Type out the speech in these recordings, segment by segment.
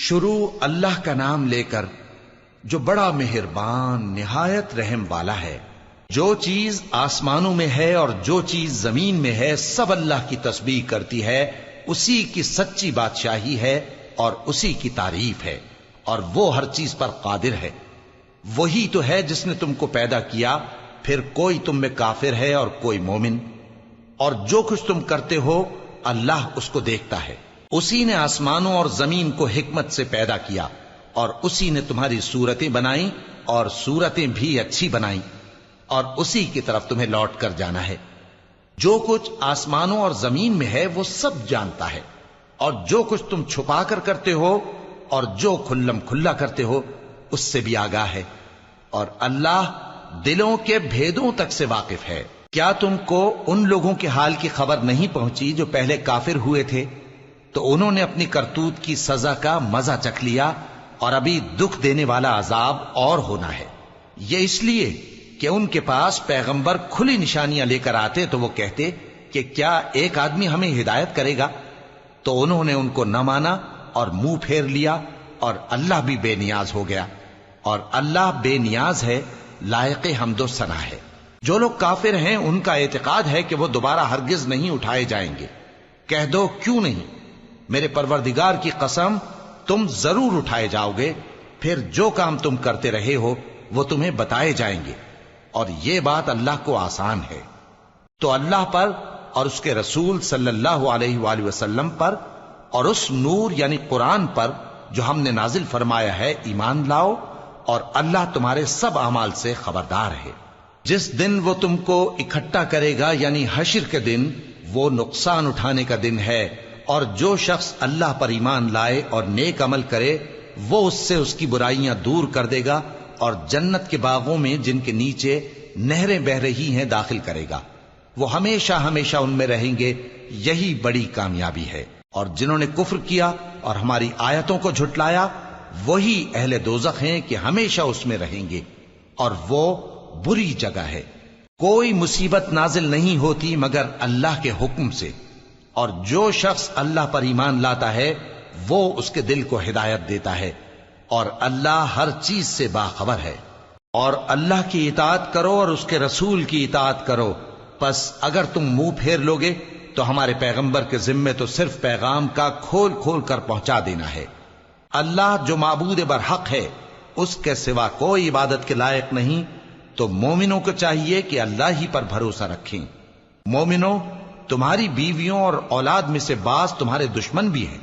شروع اللہ کا نام لے کر جو بڑا مہربان نہایت رحم والا ہے۔ جو چیز آسمانوں میں ہے اور جو چیز زمین میں ہے سب اللہ کی تسبیح کرتی ہے، اسی کی سچی بادشاہی ہے اور اسی کی تعریف ہے، اور وہ ہر چیز پر قادر ہے۔ وہی تو ہے جس نے تم کو پیدا کیا، پھر کوئی تم میں کافر ہے اور کوئی مومن، اور جو کچھ تم کرتے ہو اللہ اس کو دیکھتا ہے۔ اسی نے آسمانوں اور زمین کو حکمت سے پیدا کیا، اور اسی نے تمہاری صورتیں بنائیں اور صورتیں بھی اچھی بنائیں، اور اسی کی طرف تمہیں لوٹ کر جانا ہے۔ جو کچھ آسمانوں اور زمین میں ہے وہ سب جانتا ہے، اور جو کچھ تم چھپا کر کرتے ہو اور جو کھلم کھلا کرتے ہو اس سے بھی آگاہ ہے، اور اللہ دلوں کے بھیدوں تک سے واقف ہے۔ کیا تم کو ان لوگوں کے حال کی خبر نہیں پہنچی جو پہلے کافر ہوئے تھے؟ تو انہوں نے اپنی کرتوت کی سزا کا مزہ چکھ لیا، اور ابھی دکھ دینے والا عذاب اور ہونا ہے۔ یہ اس لیے کہ ان کے پاس پیغمبر کھلی نشانیاں لے کر آتے تو وہ کہتے کہ کیا ایک آدمی ہمیں ہدایت کرے گا؟ تو انہوں نے ان کو نہ مانا اور منہ پھیر لیا، اور اللہ بھی بے نیاز ہو گیا، اور اللہ بے نیاز ہے، لائق حمد و ثنا ہے۔ جو لوگ کافر ہیں ان کا اعتقاد ہے کہ وہ دوبارہ ہرگز نہیں اٹھائے جائیں گے۔ کہہ دو کیوں نہیں؟ میرے پروردگار کی قسم تم ضرور اٹھائے جاؤ گے، پھر جو کام تم کرتے رہے ہو وہ تمہیں بتائے جائیں گے، اور یہ بات اللہ کو آسان ہے۔ تو اللہ پر اور اس کے رسول صلی اللہ علیہ وآلہ وسلم پر اور اس نور یعنی قرآن پر جو ہم نے نازل فرمایا ہے ایمان لاؤ، اور اللہ تمہارے سب اعمال سے خبردار ہے۔ جس دن وہ تم کو اکٹھا کرے گا یعنی حشر کے دن، وہ نقصان اٹھانے کا دن ہے، اور جو شخص اللہ پر ایمان لائے اور نیک عمل کرے وہ اس سے اس کی برائیاں دور کر دے گا، اور جنت کے باغوں میں جن کے نیچے نہریں بہ رہی ہیں داخل کرے گا۔ وہ ہمیشہ ہمیشہ ان میں رہیں گے، یہی بڑی کامیابی ہے۔ اور جنہوں نے کفر کیا اور ہماری آیتوں کو جھٹلایا وہی اہل دوزخ ہیں کہ ہمیشہ اس میں رہیں گے، اور وہ بری جگہ ہے۔ کوئی مصیبت نازل نہیں ہوتی مگر اللہ کے حکم سے، اور جو شخص اللہ پر ایمان لاتا ہے وہ اس کے دل کو ہدایت دیتا ہے، اور اللہ ہر چیز سے باخبر ہے۔ اور اللہ کی اطاعت کرو اور اس کے رسول کی اطاعت کرو، پس اگر تم منہ پھیر لوگے تو ہمارے پیغمبر کے ذمے تو صرف پیغام کا کھول کھول کر پہنچا دینا ہے۔ اللہ جو معبود برحق ہے اس کے سوا کوئی عبادت کے لائق نہیں، تو مومنوں کو چاہیے کہ اللہ ہی پر بھروسہ رکھیں۔ مومنوں، تمہاری بیویوں اور اولاد میں سے بعض تمہارے دشمن بھی ہیں،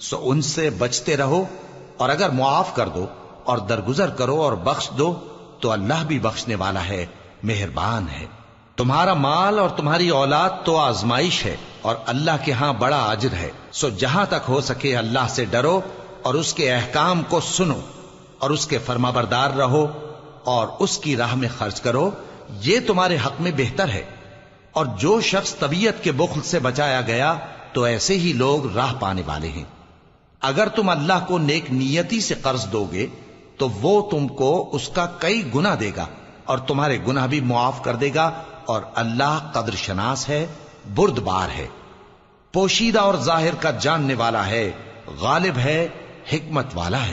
سو ان سے بچتے رہو، اور اگر معاف کر دو اور درگزر کرو اور بخش دو تو اللہ بھی بخشنے والا ہے، مہربان ہے۔ تمہارا مال اور تمہاری اولاد تو آزمائش ہے، اور اللہ کے ہاں بڑا اجر ہے، سو جہاں تک ہو سکے اللہ سے ڈرو اور اس کے احکام کو سنو، اور اس کے فرمانبردار رہو، اور اس کی راہ میں خرچ کرو، یہ تمہارے حق میں بہتر ہے۔ اور جو شخص طبیعت کے بخل سے بچایا گیا تو ایسے ہی لوگ راہ پانے والے ہیں۔ اگر تم اللہ کو نیک نیتی سے قرض دو گے تو وہ تم کو اس کا کئی گنا دے گا، اور تمہارے گناہ بھی معاف کر دے گا، اور اللہ قدر شناس ہے، بردبار ہے، پوشیدہ اور ظاہر کا جاننے والا ہے، غالب ہے، حکمت والا ہے۔